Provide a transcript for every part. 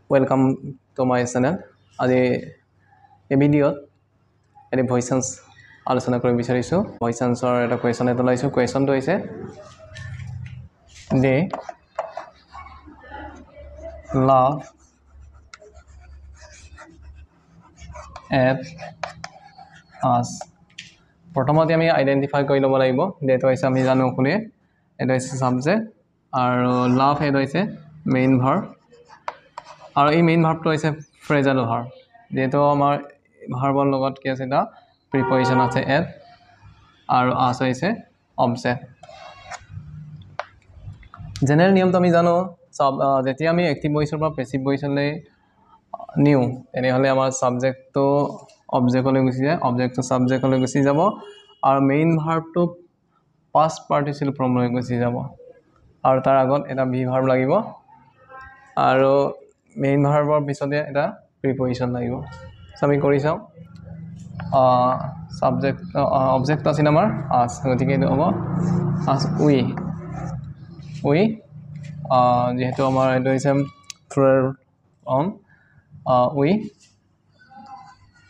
Welcome to my channel. আজি এই ভিডিঅ'ত এটি ভয়েস চেঞ্জ আলোচনা কৰিব বিচাৰিছো ভয়েস চেঞ্জৰ এটা কোৱেশ্চন এটা লৈছো কোৱেশ্চনটো হৈছে they love at us প্ৰথমতে আমি আইডেন্টিফাই কৰি ল'ব লাগিব যেটো হৈছে আমি জানো কোনে এটা হৈছে সাবজেক্ট আৰু লাভ এটা হৈছে মেইন ভাৰ্ব আৰু এই মেইন ভাৰ্বটো হৈছে ফ্ৰেজাল ভাৰ্ব যেটো আমাৰ ভাৰ্বৰ লগত কি আছে এটা প্ৰিপজিশন আছে at আৰু us হৈছে অবজেক্ট জেনাৰেল নিয়মটো আমি জানো যেতিয়া আমি এক্টিভ ভয়েসৰ পৰা পেসিভ ভয়েসলৈ নিউ তেনেহলে আমাৰ সাবজেক্টটো অবজেক্টলৈ গুচি যায় অবজেক্টটো সাবজেক্টলৈ গুচি যাব আৰু মেইন ভাৰ্বটো পাস্ট পাৰ্টিসিপল ফৰ্মলৈ গুচি যাব আৰু তাৰ আগত এটা বি ভাৰ্ব লাগিব আৰু মেইন ভাৰ্বৰ পিছতে এটা প্ৰিপজিশন লাগিব সো আমি কৰি চাও সাবজেক্ট অবজেক্ট আছে আমাৰ us গতিকে এইটো হ'ব us we যেহেতু আমাৰ এইটো হৈছে plural form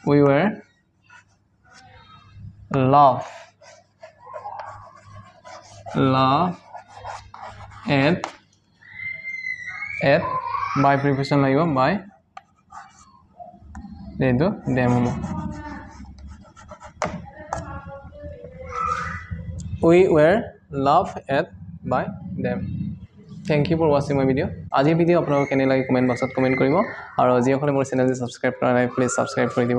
we were love at by preposition লাগিব by যেহেতু them হ'ব we were love at by them Thank you for watching my video. আজি ভিডিও আপোনালোক কেনে লাগে কমেন্ট বক্সত কমেন্ট কৰিব আৰু যিসকলে মোৰ চেনেলটো সাবস্ক্ৰাইব কৰা নাই প্লিজ সাবস্ক্ৰাইব কৰি দিব